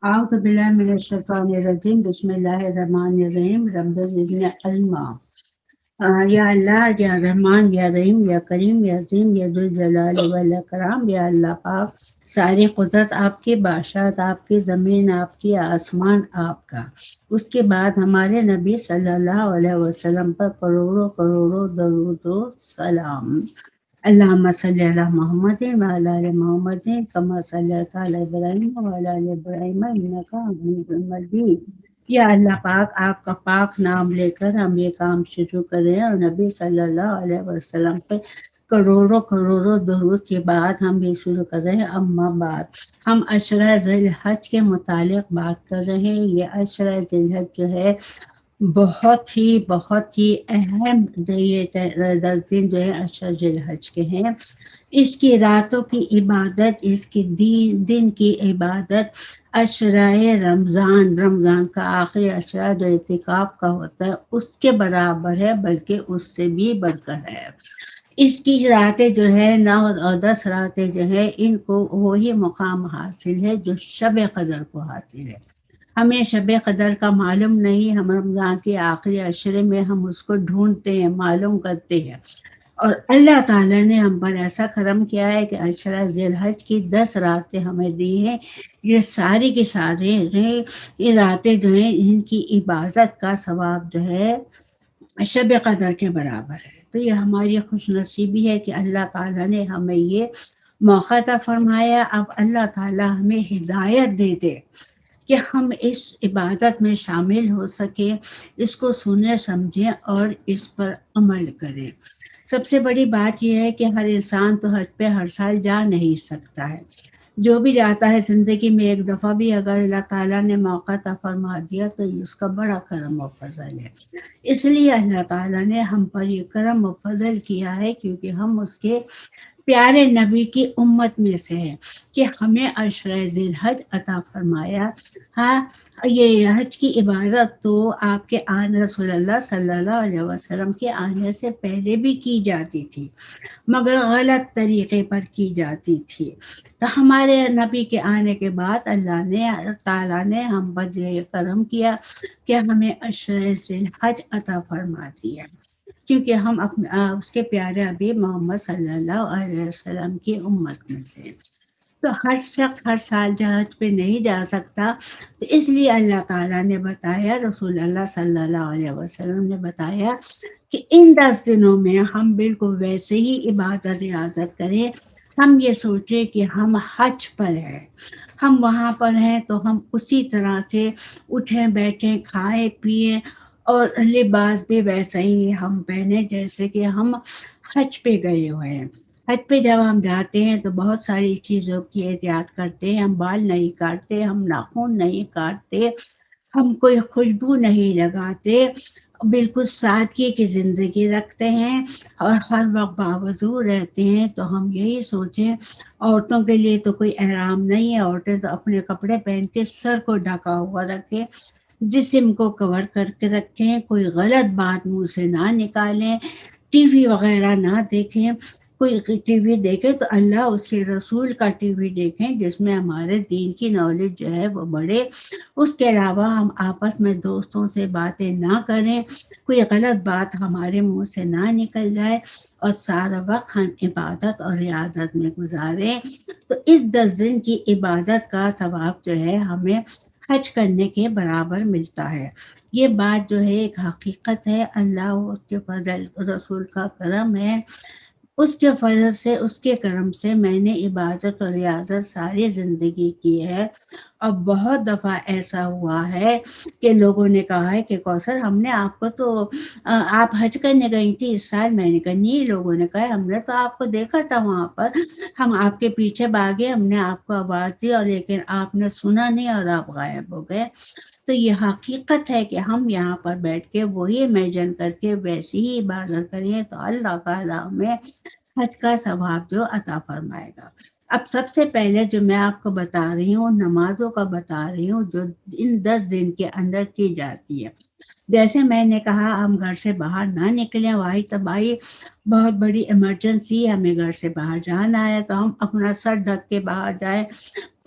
أعوذ بالله من الشيطان الرجيم بسم الله الرحمن الرحيم رب زدنا علما یا اللہ یا رحمان یا رحیم یا کریم یا عظیم یا ذوالجلال والاکرام، یا اللہ پاک ساری قدرت آپ کی، بادشاہت آپ کی، زمین آپ کی، آسمان آپ کا، اس کے بعد ہمارے نبی صلی اللہ علیہ وسلم پر کروڑوں کروڑوں درود و سلام۔ اللہم صلی علی محمد وعلی آل محمد کما صلیت علی ابراہیم وعلی آل ابراہیم انک حمید مجید۔ یا اللہ پاک، آپ کا پاک نام لے کر ہم یہ کام شروع کریں، اور نبی صلی اللہ علیہ وسلم پہ کروڑوں کروڑوں درود کے بعد ہم یہ شروع کر رہے ہیں۔ اما بعد، ہم عشرہ ذی الحج کے متعلق بات کر رہے ہیں۔ یہ عشرہ ذی الحج جو ہے بہت ہی اہم، یہ 10 دن جو ہے عشرہ ذی الحج کے ہیں۔ اس کی راتوں کی عبادت، اس کی دن کی عبادت عشرہ رمضان کا آخری عشرہ جو اعتکاف کا ہوتا ہے اس کے برابر ہے، بلکہ اس سے بھی بڑھ کر ہے۔ اس کی راتیں جو ہے 9 اور 10 راتیں جو ہے، ان کو وہی مقام حاصل ہے جو شب قدر کو حاصل ہے۔ ہمیں شب قدر کا معلوم نہیں، ہم رمضان کے آخری عشرے میں ہم اس کو ڈھونڈتے ہیں، معلوم کرتے ہیں، اور اللہ تعالیٰ نے ہم پر ایسا کرم کیا ہے کہ عشرہ ذی الحج کی 10 راتیں ہمیں دی ہیں۔ یہ ساری کی ساری یہ راتیں جو ہیں، ان کی عبادت کا ثواب جو ہے شب قدر کے برابر ہے۔ تو یہ ہماری خوش نصیبی ہے کہ اللہ تعالیٰ نے ہمیں یہ موقع عطا فرمایا۔ اب اللہ تعالیٰ ہمیں ہدایت دے دے کہ ہم اس عبادت میں شامل ہو سکیں، اس کو سنیں سمجھیں اور اس پر عمل کریں۔ سب سے بڑی بات یہ ہے کہ ہر انسان تو حج پہ ہر سال جا نہیں سکتا ہے۔ جو بھی جاتا ہے زندگی میں ایک دفعہ بھی اگر اللہ تعالیٰ نے موقع عطا فرما دیا تو یہ اس کا بڑا کرم و فضل ہے۔ اس لیے اللہ تعالیٰ نے ہم پر یہ کرم و فضل کیا ہے، کیونکہ ہم اس کے پیارے نبی کی امت میں سے ہے کہ ہمیں عشرہ ذی الحج عطا فرمایا۔ ہاں، یہ حج کی عبادت تو آپ کے رسول اللہ صلی اللہ علیہ وسلم کے آنے سے پہلے بھی کی جاتی تھی، مگر غلط طریقے پر کی جاتی تھی۔ تو ہمارے نبی کے آنے کے بعد اللہ تعالیٰ نے ہم پر یہ کرم کیا کہ ہمیں عشرہ ذی الحج عطا فرما دیا، کیونکہ ہم اس کے پیارے حبیب محمد صلی اللہ علیہ وسلم کی امت میں سے۔ تو ہر شخص ہر سال حج پہ نہیں جا سکتا، تو اس لیے اللہ تعالیٰ نے بتایا، رسول اللہ صلی اللہ علیہ وسلم نے بتایا کہ ان 10 دنوں میں ہم بالکل ویسے ہی عبادت ریاضت کریں۔ ہم یہ سوچیں کہ ہم حج پر ہیں، ہم وہاں پر ہیں، تو ہم اسی طرح سے اٹھیں بیٹھیں کھائیں پیئیں، اور لباس بھی ویسا ہی ہم پہنے جیسے کہ ہم حج پہ گئے ہوئے ہیں۔ حج پہ جب ہم جاتے ہیں تو بہت ساری چیزوں کی احتیاط کرتے ہیں، ہم بال نہیں کاٹتے، ہم ناخن نہیں کاٹتے، ہم کوئی خوشبو نہیں لگاتے، بالکل سادگی کی زندگی رکھتے ہیں، اور ہر وقت باوضو رہتے ہیں۔ تو ہم یہی سوچیں، عورتوں کے لیے تو کوئی احرام نہیں ہے، عورتیں تو اپنے کپڑے پہن کے سر کو ڈھکا ہوا رکھیں، جسم کو کور کر کے رکھیں، کوئی غلط بات منہ سے نہ نکالیں، ٹی وی وغیرہ نہ دیکھیں۔ کوئی ٹی وی دیکھے تو اللہ اس کے رسول کا ٹی وی دیکھیں جس میں ہمارے دین کی نالج جو ہے وہ بڑھے۔ اس کے علاوہ ہم آپس میں دوستوں سے باتیں نہ کریں، کوئی غلط بات ہمارے منہ سے نہ نکل جائے، اور سارا وقت ہم عبادت اور ریاضت میں گزاریں۔ تو اس 10 دن کی عبادت کا ثواب جو ہے ہمیں حج کرنے کے برابر ملتا ہے۔ یہ بات جو ہے ایک حقیقت ہے، اللہ اس کے فضل، رسول کا کرم ہے، اس کے فضل سے، اس کے کرم سے میں نے عبادت اور ریاضت ساری زندگی کی ہے۔ اور بہت دفعہ ایسا ہوا ہے کہ لوگوں نے کہا ہے کہ کوثر، ہم نے آپ کو تو آپ حج کرنے گئی تھی اس سال؟ میں نے کہا نہیں، لوگوں نے کہا ہم نے تو آپ کو دیکھا تھا وہاں پر، ہم آپ کے پیچھے بھاگے، ہم نے آپ کو آواز دی، اور لیکن آپ نے سنا نہیں اور آپ غائب ہو گئے۔ تو یہ حقیقت ہے کہ ہم یہاں پر بیٹھ کے وہی امیجن کر کے ویسی ہی عبادت کریں تو اللہ تعالیٰ ہمیں حج کا ثواب جو عطا فرمائے گا۔ اب سب سے پہلے جو میں آپ کو بتا رہی ہوں، نمازوں کا بتا رہی ہوں جو ان 10 دن کے اندر کی جاتی ہے۔ جیسے میں نے کہا، ہم گھر سے باہر نہ نکلیں، واحد تباہی بہت بڑی ایمرجنسی، ہمیں گھر سے باہر جانا ہے تو ہم اپنا سر ڈھک کے باہر جائیں،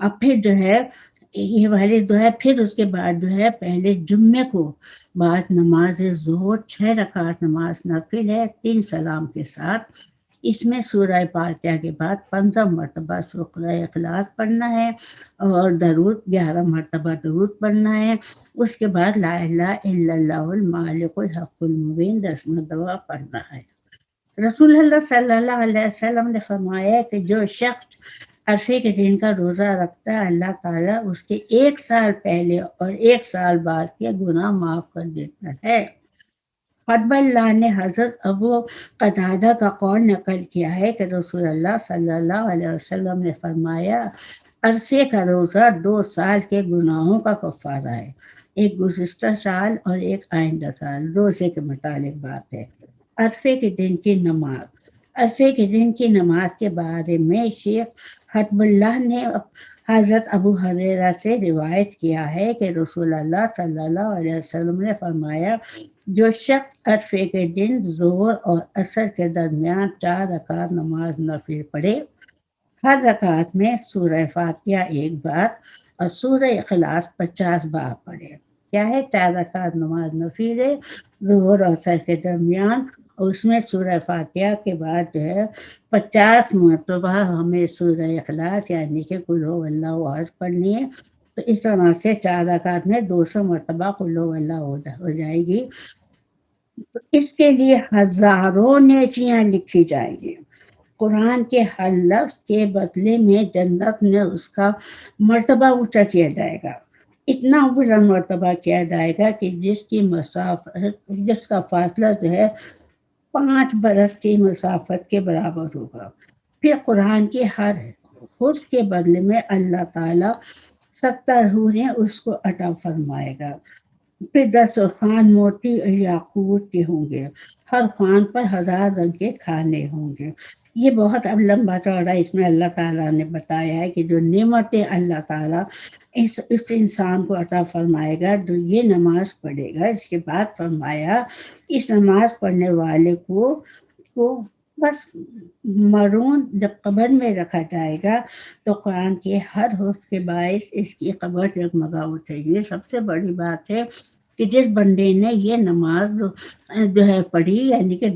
اب پھر جو ہے یہ والی جو ہے پھر اس کے بعد جو ہے پہلے جمعے کو بعد نماز ظہر 6 رکعت نماز نفل ہے 3 سلام کے ساتھ، اس میں سورہ فاتحہ کے بعد 15 مرتبہ سورہ اخلاص پڑھنا ہے اور درود 11 مرتبہ درود پڑھنا ہے، اس کے بعد لا الہ الا اللہ المالک الحق المبین 10 مرتبہ پڑھنا ہے۔ رسول اللہ صلی اللہ علیہ وسلم نے فرمایا کہ جو شخص عرفے کے دن کا روزہ رکھتا ہے اللہ تعالیٰ اس کے 1 سال پہلے اور 1 سال بعد کے گناہ معاف کر دیتا ہے۔ حتب اللہ نے حضرت ابو قتادہ کا قول نقل کیا ہے کہ رسول اللہ صلی اللہ علیہ وسلم نے فرمایا عرفے کا روزہ 2 سال کے گناہوں کا کفارہ ہے، ایک گزشتہ سال اور ایک آئندہ سال، روزے کے متعلق بات ہے۔ عرفے کے دن کی نماز، عرفے کے دن کی نماز کے بارے میں شیخ حتب اللہ نے حضرت ابو ہریرہ سے روایت کیا ہے کہ رسول اللہ صلی اللہ علیہ وسلم نے فرمایا جو شخص عرفے کے دن ظہر اور عصر کے درمیان 4 رکعت نماز نفل پڑھے، ہر رکعت میں سورہ فاتحہ 1 بار اور سورہ اخلاص 50 بار پڑھے۔ کیا ہے 4 رکعت نماز نفل ہے ظہر اور عصر کے درمیان، اور اس میں سورہ فاتحہ کے بعد جو ہے 50 مرتبہ ہمیں سورہ اخلاص یعنی کہ قل هو اللہ احد پڑھنی ہے، تو اس طرح سے 4 رکعت میں 200 مرتبہ قل هو اللہ ہو جائے گی۔ تو اس کے لیے ہزاروں نیکیاں لکھی جائیں گی۔ قرآن کے ہر لفظ کے بدلے میں جنت میں اس کا مرتبہ اونچا کیا جائے گا، اتنا بلند مرتبہ کیا جائے گا کہ جس کا فاصلہ جو ہے 5 برس کی مسافت کے برابر ہوگا۔ پھر قرآن کے ہر حرف کے بدلے میں اللہ تعالیٰ 70 حوریں اس کو عطا فرمائے گا۔ پھر 10 خوان موتی اور یاقوت کے ہوں گے، ہر خوان پر 1000 رنگ کے کھانے ہوں گے۔ یہ بہت اب لمبا چوڑا اس میں اللہ تعالیٰ نے بتایا ہے کہ جو نعمتیں اللہ تعالیٰ اس انسان کو عطا فرمائے گا جو یہ نماز پڑھے گا۔ اس کے بعد فرمایا اس نماز پڑھنے والے کو بس مرون جب قبر میں رکھا جائے گا تو قرآن کے ہر حرف کے باعث اس کی قبر جگمگا اٹھے گی۔ سب سے بڑی بات ہے کہ جس بندے نے یہ نماز جو ہے پڑھی یعنی کہ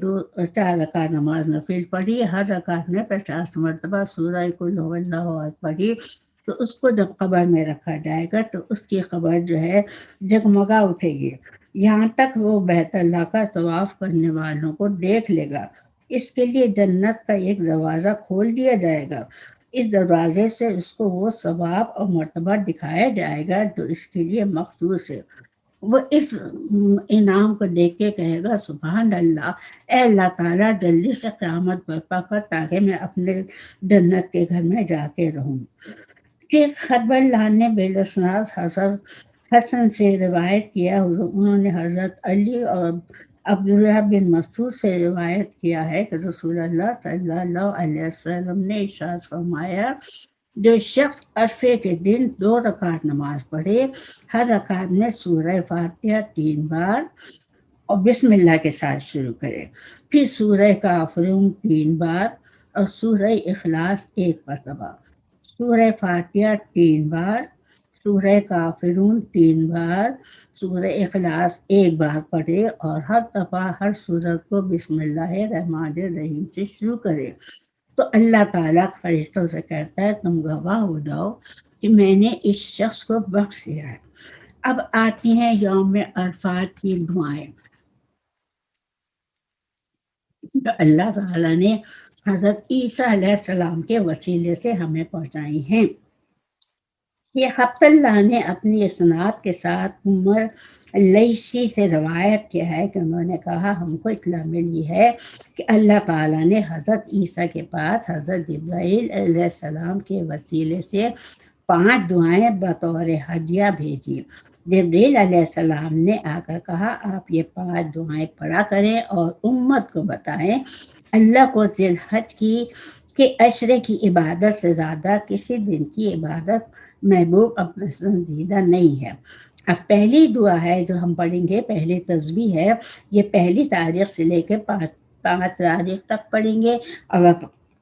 4 رکعت نماز نفل پڑھی، ہر رکعت میں 50 مرتبہ سورہ قل هو اللہ احد پڑھی، تو اس کو جب قبر میں رکھا جائے گا تو اس کی قبر جو ہے جگمگا اٹھے گی، یہاں تک وہ بیت اللہ کا طواف کرنے والوں کو دیکھ لے گا۔ اس کے لیے جنت کا ایک دروازہ کھول دیا جائے گا، اس دروازے سے اس کو وہ ثواب اور مرتبہ دکھایا جائے گا جو اس کے لیے مخصوص ہے۔ وہ اس انعام کو دیکھ کے کہے گا سبحان اللہ، اے اللہ تعالیٰ جلدی سے قیامت برپا کر تاکہ میں اپنے جنت کے گھر میں جا کے رہوں۔ شیخ حتب اللہ نے بالاسناد حضرت حسن سے روایت کیا، انہوں نے حضرت علی اور عبداللہ بن مسعود سے روایت کیا ہے کہ رسول اللہ صلی اللہ علیہ وسلم نے ارشاد فرمایا جو شخص عرفے کے دن 2 رکعت نماز پڑھے، ہر رکعت میں سورہ فاتحہ 3 بار اور بسم اللہ کے ساتھ شروع کرے، پھر سورہ کافرون 3 بار اور سورہ اخلاص 1 مرتبہ، سورہ فاتحہ 3 بار، سورہ کافرون 3 بار، سورہ اخلاص 1 بار پڑھے اور ہر دفعہ ہر سورت کو بسم اللہ الرحمن الرحیم سے شروع کرے، تو اللہ تعالیٰ فرشتوں سے کہتا ہے تم گواہ ہو جاؤ کہ میں نے اس شخص کو بخش دیا ہے۔ اب آتی ہیں یوم عرفات کی دعائیں جو اللہ تعالیٰ نے حضرت عیسیٰ علیہ السلام کے وسیلے سے ہمیں پہنچائی ہیں۔ یہ حفظ اللہ نے اپنی اسناد کے ساتھ عمر لیثی سے روایت کیا ہے کہ انہوں نے کہا ہم کو اطلاع ملی ہے کہ اللہ تعالیٰ نے حضرت عیسیٰ کے پاس حضرت جبرائیل علیہ السلام کے وسیلے سے 5 دعائیں بطور ہدیہ بھیجی۔ جبرائیل علیہ السلام نے آ کر کہا آپ یہ 5 دعائیں پڑھا کریں اور امت کو بتائیں اللہ کو ذی الحج کے عشرے کی عبادت سے زیادہ کسی دن کی عبادت محبوب اور پسندیدہ نہیں ہے۔ اب پہلی دعا ہے جو ہم پڑھیں گے، پہلی تسبیح ہے، یہ 1 تاریخ سے لے کے 5 تاریخ تک پڑھیں گے، اور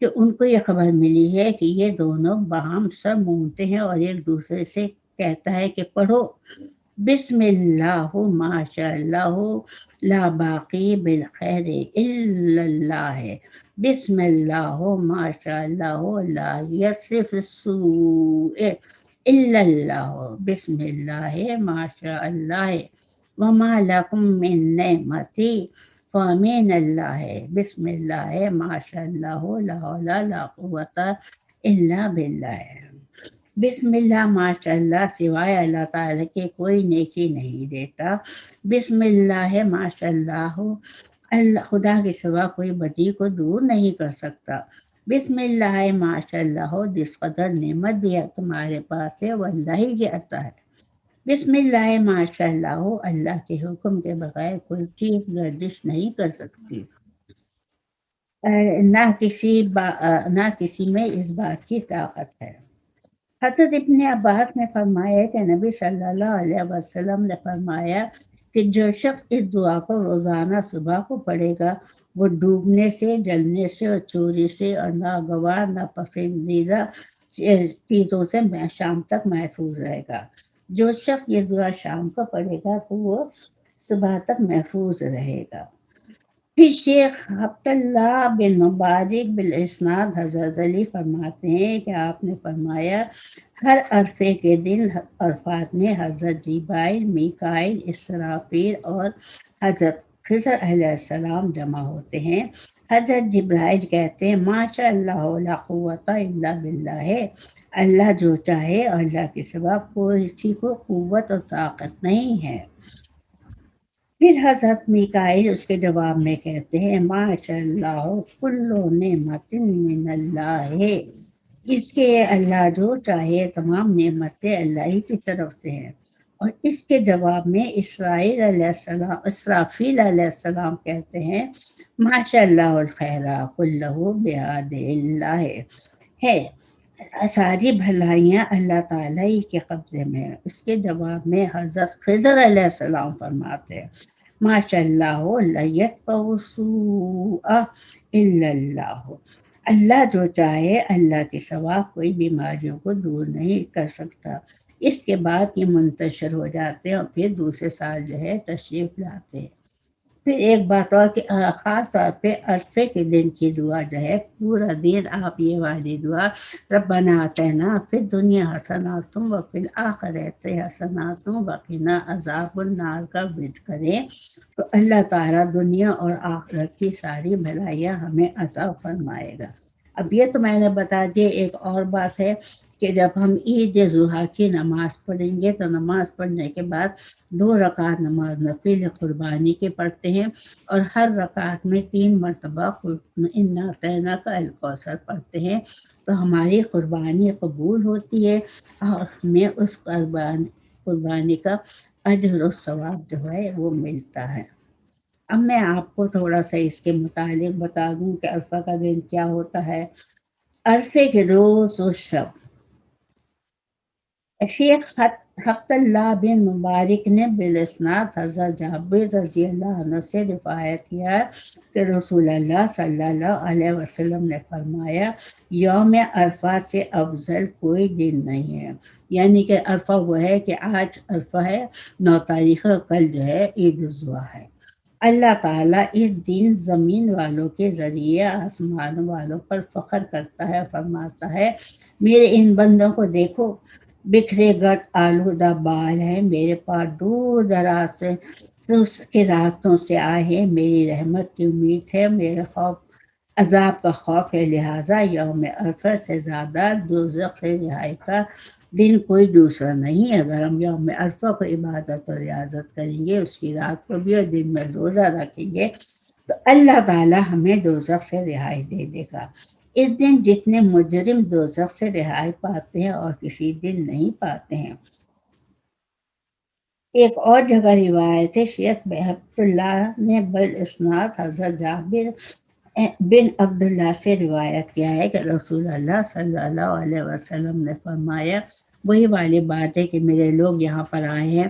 کہ ان کو یہ خبر ملی ہے کہ یہ دونوں باہم سب مونگتے ہیں اور ایک دوسرے سے کہتا ہے کہ پڑھو بسم اللہ ماشاء اللہ لا باقی بالخیر الا اللہ ہے، بسم اللہ ماشاء اللہ لا یصرف السوء الا اللہ، بسم اللہ ماشاء اللہ وما لکم من نعمتی فمن اللہ ہے، بسم اللہ ماشاء اللہ لا حول لا قوت الا باللہ۔ بسم اللہ ماشاء اللہ سوائے اللہ تعالیٰ کے کوئی نیکی نہیں دیتا، بسم اللہ ماشاء اللہ اللہ خدا کے سوا کوئی بدی کو دور نہیں کر سکتا، بسم اللہ ماشاء اللہ جس قدر نعمت بھی ہے تمہارے پاس ہے وہ اللہ ہی دیتا ہے، بسم اللہ ماشاء اللہ اللہ کے حکم کے بغیر کوئی چیز گردش نہیں کر سکتی، نہ کسی میں اس بات کی طاقت ہے۔ حضرت ابن عباس نے فرمایا کہ نبی صلی اللہ علیہ وسلم نے فرمایا کہ جو شخص اس دعا کو روزانہ صبح کو پڑھے گا وہ ڈوبنے سے، جلنے سے اور چوری سے اور ناگوار ناپسندیدہ چیزوں سے شام تک محفوظ رہے گا۔ جو شخص یہ دعا شام کو پڑھے گا تو وہ صبح تک محفوظ رہے گا۔ پھر شیخ عبداللہ بن مبارک بالاسناد حضرت علی فرماتے ہیں کہ آپ نے فرمایا ہر عرفے کے دن عرفات میں حضرت جبرائیل، میکائیل، اسرافیل اور حضرت خضر علیہ السلام جمع ہوتے ہیں۔ حضرت جبرائیل کہتے ہیں ماشاء اللہ لا قوت الا باللہ ہے، اللہ جو چاہے اور اللہ کے سوا کسی کو قوت اور طاقت نہیں ہے۔ پھر حضرت میکائیل اس کے جواب میں کہتے ہیں ماشاء اللہ کل نعمت من اللہ ہے، اس کے اللہ جو چاہے تمام نعمتیں اللہ ہی کی طرف سے ہیں۔ اور اس کے جواب میں اسرافیل علیہ السلام کہتے ہیں ماشاء اللہ الخیر کلہ بیاد اللہ ہے، ساری بھلائیاں اللہ تعالیٰ ہی کے قبضے میں ہیں۔ اس کے جواب میں حضرت خضر علیہ السلام فرماتے ہیں ماشاء اللہ لا یتبع السوء الا اللہ، اللہ جو چاہے اللہ کے سوا کوئی بیماریوں کو دور نہیں کر سکتا۔ اس کے بعد یہ منتشر ہو جاتے ہیں اور پھر دوسرے سال جو ہے تشریف لاتے ہیں۔ پھر ایک بات اور کہ خاص طور پہ عرفے کے دن کی دعا جو ہے پورا دن آپ یہ والی دعا ربنا آتنا فی الدنیا حسنات وفی الآخرۃ حسنات وقنا عذاب النار کا ورد کریں تو اللہ تعالیٰ دنیا اور آخرت کی ساری بھلائیاں ہمیں عطا فرمائے گا۔ اب یہ تو میں نے بتا دیا۔ ایک اور بات ہے کہ جب ہم عید ضحیٰ کی نماز پڑھیں گے تو نماز پڑھنے کے بعد 2 رکعت نماز نفل قربانی کے پڑھتے ہیں اور ہر رکعت میں 3 مرتبہ انا اعطیناک الکوثر پڑھتے ہیں تو ہماری قربانی قبول ہوتی ہے اور ہمیں اس قربانی کا اجر و ثواب جو ہے وہ ملتا ہے۔ اب میں آپ کو تھوڑا سا اس کے متعلق بتا دوں کہ عرفہ کا دن کیا ہوتا ہے۔ عرفے کے روز و شب شیخ حق اللہ بن مبارک نے بالاسناد حضرت جابر رضی اللہ عنہ سے روایت کیا کہ رسول اللہ صلی اللہ علیہ وسلم نے فرمایا یوم عرفہ سے افضل کوئی دن نہیں ہے، یعنی کہ عرفہ وہ ہے کہ آج عرفہ ہے 9 تاریخ، کل جو ہے عید الاضحیٰ ہے۔ اللہ تعالیٰ اس دن زمین والوں کے ذریعے آسمان والوں پر فخر کرتا ہے، فرماتا ہے میرے ان بندوں کو دیکھو، بکھرے گٹ آلودہ بال ہیں، میرے پاس دور دراز سے کے راستوں سے آئے ہیں، میری رحمت کی امید ہے، میرے خوف عذاب کا خوف ہے، لہٰذا یوم عرفہ سے زیادہ دوزخ سے رہائی کا دن کوئی دوسرا نہیں۔ اگر ہم یوم عرفہ کو عبادت اور ریاضت کریں گے، اس کی رات کو بھی اور دن میں روزہ رکھیں گے تو اللہ تعالیٰ ہمیں دوزخ سے رہائی دے دے گا۔ اس دن جتنے مجرم دوزخ سے رہائی پاتے ہیں اور کسی دن نہیں پاتے ہیں۔ ایک اور جگہ روایت ہے، شیخ عبداللہ نے بالاسناد حضرت جابر بن عبداللہ سے روایت کیا ہے کہ رسول اللہ صلی اللہ علیہ وسلم نے فرمایا وہی والی بات ہے کہ میرے لوگ یہاں پر آئے ہیں،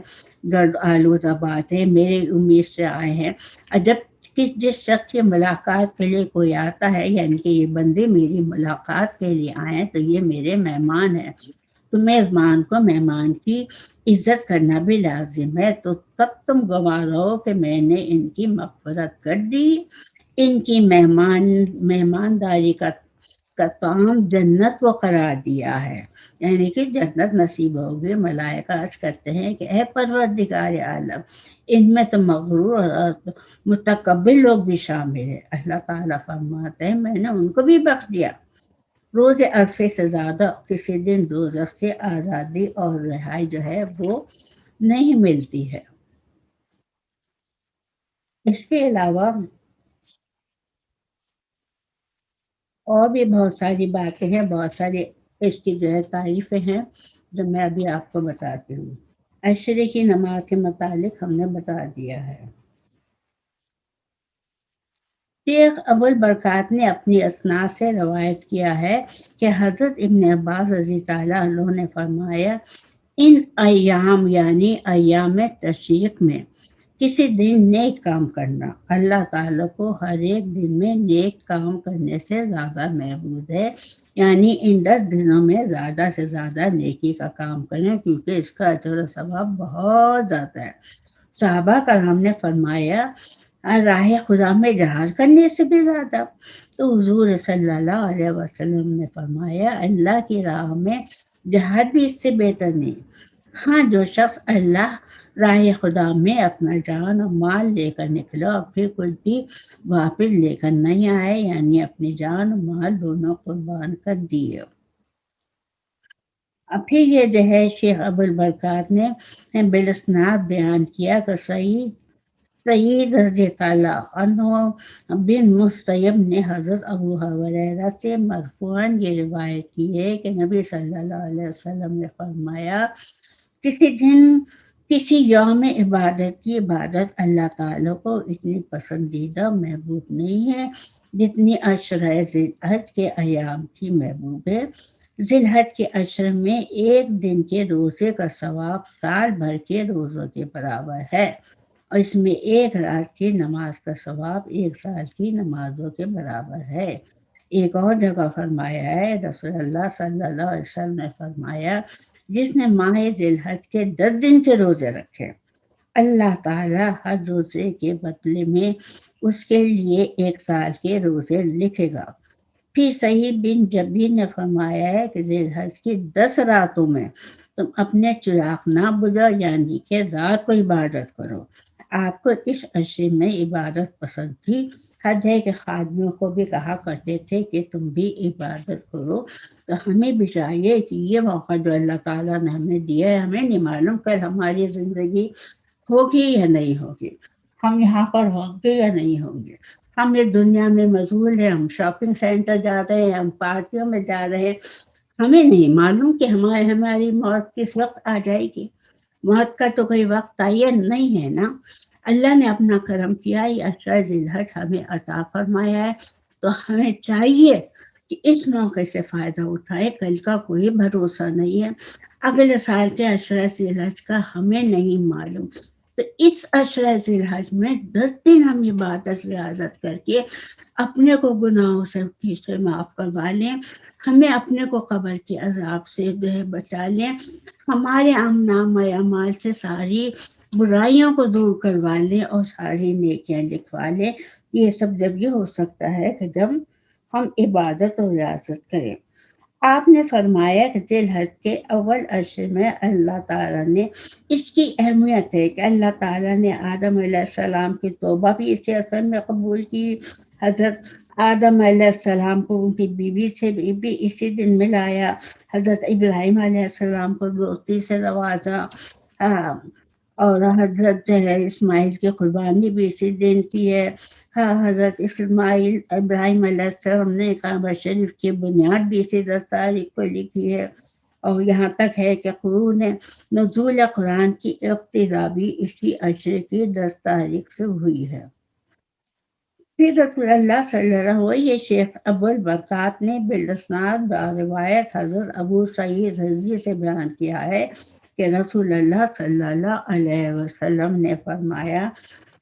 گرد آلودہ بات ہے، میرے امید سے آئے ہیں، جب کہ جس شخص کی ملاقات کے لیے کوئی آتا ہے، یعنی کہ یہ بندے میری ملاقات کے لیے آئیں تو یہ میرے مہمان ہیں، تو میزبان کو مہمان کی عزت کرنا بھی لازم ہے، تو تب تم گواہ رہو کہ میں نے ان کی مغفرت کر دی، ان کی مہمانداری کا کام جنت کو قرار دیا ہے، یعنی کہ جنت نصیب ہوگی۔ ملائکہ عرض کرتے ہیں کہ اے پروردگار عالم، ان میں تو مغرور اور متکبر لوگ بھی شامل ہیں۔ اللہ تعالیٰ فرماتے ہیں میں نے ان کو بھی بخش دیا۔ روز عرفے سے زیادہ کسی دن دوزخ سے آزادی اور رہائی جو ہے وہ نہیں ملتی ہے۔ اس کے علاوہ اور بھی بہت ساری باتیں ہیں، بہت ساری اس کی جو ہے تعریفیں ہیں جو میں ابھی آپ کو بتاتی ہوں۔ عشرے کی نماز کے متعلق ہم نے بتا دیا ہے۔ شیخ ابو البرکات نے اپنی اسناد سے روایت کیا ہے کہ حضرت ابن عباس رضی تعالیٰ عنہ نے فرمایا ان ایام یعنی ایام تشریق میں کسی دن نیک کام کرنا اللہ تعالیٰ کو ہر ایک دن میں نیک کام کرنے سے زیادہ محبوب ہے، یعنی ان 10 دنوں میں زیادہ سے زیادہ نیکی کا کام کریں کیونکہ اس کا اجر و ثواب بہت زیادہ ہے۔ صحابہ کرام نے فرمایا راہ خدا میں جہاد کرنے سے بھی زیادہ، تو حضور صلی اللہ علیہ وسلم نے فرمایا اللہ کی راہ میں جہاد بھی اس سے بہتر نہیں۔ ہاں جو شخص اللہ راہ خدا میں اپنا جان اور مال لے کر نکلا اور پھر کچھ بھی واپس لے کر نہیں آئے، یعنی اپنی جان اور مال دونوں قربان کر دیے۔ اب پھر یہ جو ہے شیخ ابو البرکات نے بالاسناد بیان کیا کہ سعید رضی اللہ عنہ بن مسیب نے حضرت ابو ہریرہ سے مرفوعاً یہ روایت کی ہے کہ نبی صلی اللہ علیہ وسلم نے فرمایا کسی دن کسی یوم عبادت کی عبادت اللہ تعالیٰ کو اتنی پسندیدہ محبوب نہیں ہے جتنی عشرہ ذی الحج کے ایام کی محبوب ہے۔ ذی الحج کے عشر میں ایک دن کے روزے کا ثواب سال بھر کے روزوں کے برابر ہے، اور اس میں ایک رات کی نماز کا ثواب 1 سال کی نمازوں کے برابر ہے۔ ایک اور جگہ فرمایا ہے رسول اللہ صلی اللہ علیہ وسلم نے فرمایا جس نے ماہ ذی الحج کے 10 دن کے روزے رکھے اللہ تعالیٰ ہر روزے کے بدلے میں اس کے لیے 1 سال کے روزے لکھے گا۔ پھر صحیح بن جبیر نے فرمایا ہے کہ ذی الحج کی 10 راتوں میں تم اپنے چراغ نہ بجھاؤ، یعنی کہ رات کو عبادت کرو۔ آپ کو اس عشرے میں عبادت پسند تھی، حد ہے کہ خادموں کو بھی کہا کرتے تھے کہ تم بھی عبادت کرو، تو ہمیں بھی چاہیے کہ یہ موقع جو اللہ تعالیٰ نے ہمیں دیا ہے، ہمیں نہیں معلوم کل ہماری زندگی ہوگی یا نہیں ہوگی، ہم یہاں پر ہوں گے یا نہیں ہوں گے، ہم اس دنیا میں مشغول ہیں، ہم شاپنگ سینٹر جا رہے ہیں، ہم پارٹیوں میں جا رہے ہیں، ہمیں نہیں معلوم کہ ہماری موت کس وقت آ جائے گی۔ موت کا تو کوئی وقت تعین نہیں ہے نا۔ اللہ نے اپنا کرم کیا، یہ عشرہ ذی الحج ہمیں عطا فرمایا ہے، تو ہمیں چاہیے کہ اس موقع سے فائدہ اٹھائے، کل کا کوئی بھروسہ نہیں ہے، اگلے سال کے عشرہ ذی الحج کا ہمیں نہیں معلوم، تو اس عشرہ ذی الحج میں 10 دن ہم عبادت ریاضت کر کے اپنے کو گناہوں سے معاف کروا لیں، ہمیں اپنے کو قبر کے عذاب سے جو ہے بچا لیں، ہمارے نامہ اعمال سے ساری برائیوں کو دور کروا لیں اور ساری نیکیاں لکھوا لیں۔ یہ سب جب یہ ہو سکتا ہے کہ جب ہم عبادت اور ریاضت کریں۔ آپ نے فرمایا کہ ذی الحج کے اول عشر میں اللہ تعالیٰ نے اس کی اہمیت ہے کہ اللہ تعالیٰ نے آدم علیہ السلام کی توبہ بھی اسی عشر میں قبول کی، حضرت آدم علیہ السلام کو ان کی بیوی سے بھی اسی دن ملایا، حضرت ابراہیم علیہ السلام کو دوستی سے نوازا، اور حضرت جو ہے اسماعیل کی قربانی بھی اسی دن کی ہے۔ حضرت اسماعیل ابراہیم علیہ السلام نے کعبہ شریف کی بنیاد بھی اسی 10 تاریخ کو لکھی ہے، اور یہاں تک ہے کہ قرون نزول قرآن کی ابتدا بھی اسی عشرے کی 10 تاریخ سے ہوئی ہے۔ پھر رسول اللہ صلی اللہ علیہ وسلم شیخ ابو البرکات نے بالاسناد روایت حضرت ابو سعید رضی سے بیان کیا ہے کہ رسول اللہ صلی اللہ علیہ وسلم نے فرمایا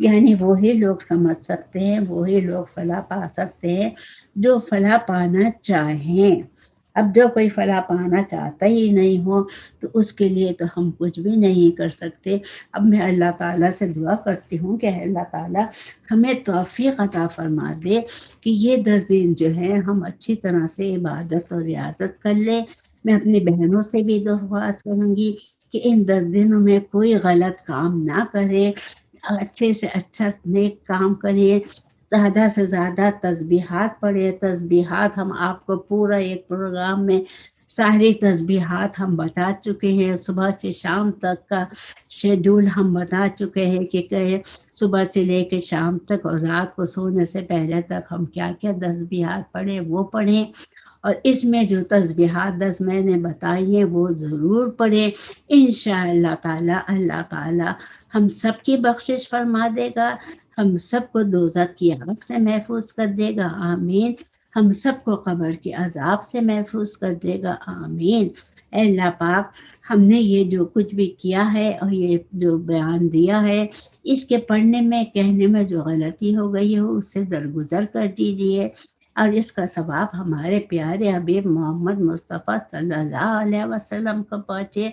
یعنی وہی لوگ سمجھ سکتے ہیں، وہی لوگ فلاح پا سکتے ہیں جو فلاح پانا چاہیں۔ اب جو کوئی فلاح پانا چاہتا ہی نہیں ہو تو اس کے لیے تو ہم کچھ بھی نہیں کر سکتے۔ اب میں اللہ تعالیٰ سے دعا کرتی ہوں کہ اللہ تعالیٰ ہمیں توفیق عطا فرما دے کہ یہ 10 دن جو ہے ہم اچھی طرح سے عبادت اور ریاضت کر لیں۔ میں اپنی بہنوں سے بھی درخواست کروں گی کہ ان 10 دنوں میں کوئی غلط کام نہ کرے، اچھے سے اچھا نیک کام کرے، زیادہ سے زیادہ تسبیحات پڑھے۔ تسبیحات ہم آپ کو پورا ایک پروگرام میں ساری تسبیحات ہم بتا چکے ہیں، صبح سے شام تک کا شیڈول ہم بتا چکے ہیں کہ صبح سے لے کے شام تک اور رات کو سونے سے پہلے تک ہم کیا کیا تسبیحات پڑھیں وہ پڑھیں۔ اور اس میں جو تسبیحات 10 میں نے بتائی ہیں وہ ضرور پڑھیں۔ انشاءاللہ تعالی اللہ تعالی ہم سب کی بخشش فرما دے گا، ہم سب کو دوزخ کی آگ سے محفوظ کر دے گا، آمین۔ ہم سب کو قبر کے عذاب سے محفوظ کر دے گا، آمین۔ اے اللہ پاک، ہم نے یہ جو کچھ بھی کیا ہے اور یہ جو بیان دیا ہے، اس کے پڑھنے میں کہنے میں جو غلطی ہو گئی ہو اس سے درگزر کر دیجیے، اور اس کا ثواب ہمارے پیارے حبیب محمد مصطفیٰ صلی اللہ علیہ وسلم کو پہنچے،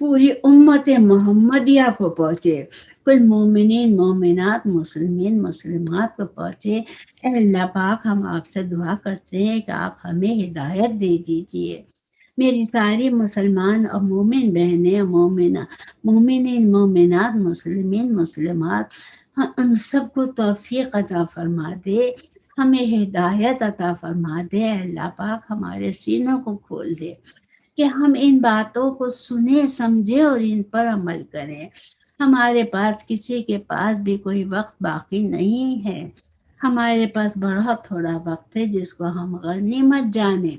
پوری امت محمدیہ کو پہنچے، کل مومنین مومنات مسلمین مسلمات کو پہنچے۔ اے اللہ پاک، ہم آپ سے دعا کرتے ہیں کہ آپ ہمیں ہدایت دے دیجیے۔ میری ساری مسلمان اور مومن بہنیں مومنین مومنات مسلمین مسلمات ان سب کو توفیق عطا فرما دے، ہمیں ہدایت عطا فرما دے۔ اللہ پاک ہمارے سینوں کو کھول دے کہ ہم ان باتوں کو سنیں سمجھیں اور ان پر عمل کریں۔ ہمارے پاس کسی کے پاس بھی کوئی وقت باقی نہیں ہے، ہمارے پاس بڑا تھوڑا وقت ہے جس کو ہم غنیمت جانیں،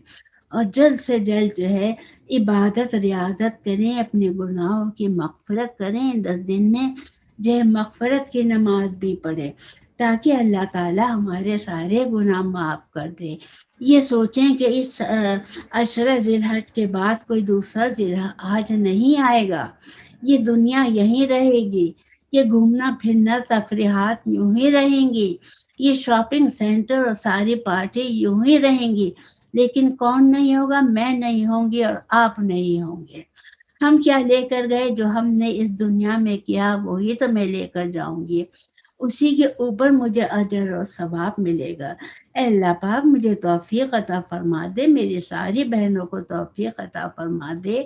اور جلد سے جلد جو ہے عبادت ریاضت کریں، اپنے گناہوں کی مغفرت کریں۔ 10 دن میں جو ہے مغفرت کی نماز بھی پڑھیں تاکہ اللہ تعالی ہمارے سارے گناہ معاف کر دے۔ یہ سوچیں کہ اس عشرہ ذی الحج کے بعد کوئی دوسرا ذی الحج نہیں آئے گا، یہ دنیا یہیں رہے گی، یہ گھومنا پھرنا تفریحات یوں ہی رہیں گی، یہ شاپنگ سینٹر اور ساری پارٹی یوں ہی رہیں گی، لیکن کون نہیں ہوگا؟ میں نہیں ہوں گی اور آپ نہیں ہوں گے۔ ہم کیا لے کر گئے؟ جو ہم نے اس دنیا میں کیا وہی تو میں لے کر جاؤں گی، اسی کے اوپر مجھے اجر اور ثواب ملے گا۔ اے اللہ پاک مجھے توفیق عطا فرما دے، میری ساری بہنوں کو توفیق عطا فرما دے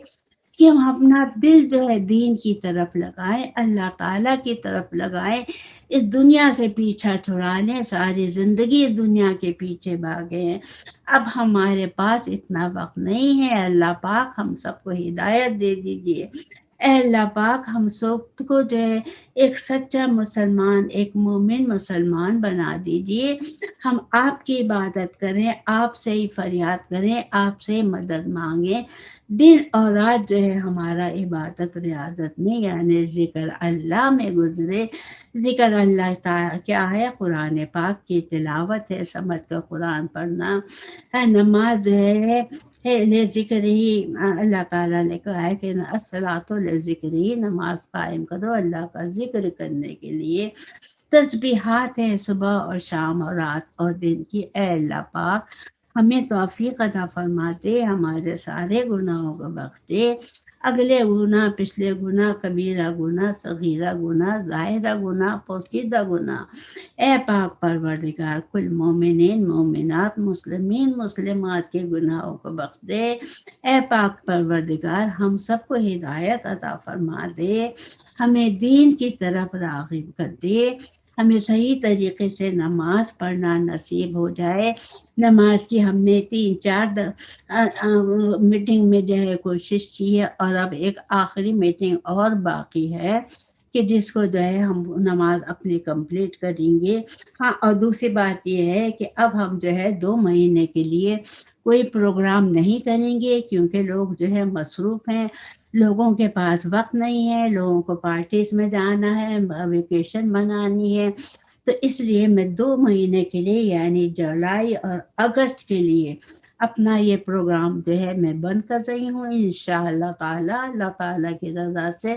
کہ ہم اپنا دل جو ہے دین کی طرف لگائیں، اللہ تعالیٰ کی طرف لگائیں، اس دنیا سے پیچھا چھڑا لیں۔ ساری زندگی اس دنیا کے پیچھے بھاگے ہیں، اب ہمارے پاس اتنا وقت نہیں ہے۔ اللہ پاک ہم سب کو ہدایت دے دیجیے۔ اے اللہ پاک ہم سب کو جو ہے ایک سچا مسلمان، ایک مومن مسلمان بنا دیجیے۔ ہم آپ کی عبادت کریں، آپ سے ہی فریاد کریں، آپ سے مدد مانگیں، دن اور رات جو ہے ہمارا عبادت ریاضت میں یعنی ذکر اللہ میں گزرے۔ ذکر اللہ تعالیٰ کیا ہے؟ قرآن پاک کی تلاوت ہے، سمجھ کر قرآن پڑھنا ہے، نماز جو ہے لے ذکر ہی، اللہ تعالیٰ نے کہا ہے کہ الصلاۃ لذکر ہی، نماز قائم کرو اللہ کا ذکر کرنے کے لیے۔ تسبیحات ہیں صبح اور شام اور رات اور دن کی۔ اے اللہ پاک ہمیں توفیق عطا فرما دے، ہمارے سارے گناہوں کو بخش دے، اگلے گناہ پچھلے گناہ کبیرہ گناہ صغیرہ گناہ ظاہرہ گناہ پوشیدہ گناہ، اے پاک پروردگار کل مومنین مومنات مسلمین مسلمات کے گناہوں کو بخش دے۔ اے پاک پروردگار ہم سب کو ہدایت عطا فرما دے، ہمیں دین کی طرف راغب کر دے، ہمیں صحیح طریقے سے نماز پڑھنا نصیب ہو جائے۔ نماز کی ہم نے 3-4 میٹنگ میں جو ہے کوشش کی ہے، اور اب ایک آخری میٹنگ اور باقی ہے کہ جس کو جو ہے ہم نماز اپنی کمپلیٹ کریں گے۔ ہاں، اور دوسری بات یہ ہے کہ اب ہم جو ہے 2 مہینے کے لیے کوئی پروگرام نہیں کریں گے، کیونکہ لوگ جو ہے مصروف ہیں، لوگوں کے پاس وقت نہیں ہے، لوگوں کو پارٹیز میں جانا ہے، ویکیشن منانی ہے، تو اس لیے میں 2 مہینے کے لیے یعنی جولائی اور اگست کے لیے اپنا یہ پروگرام جو ہے میں بند کر رہی ہوں۔ انشاءاللہ تعالی اللہ تعالیٰ کی رضا سے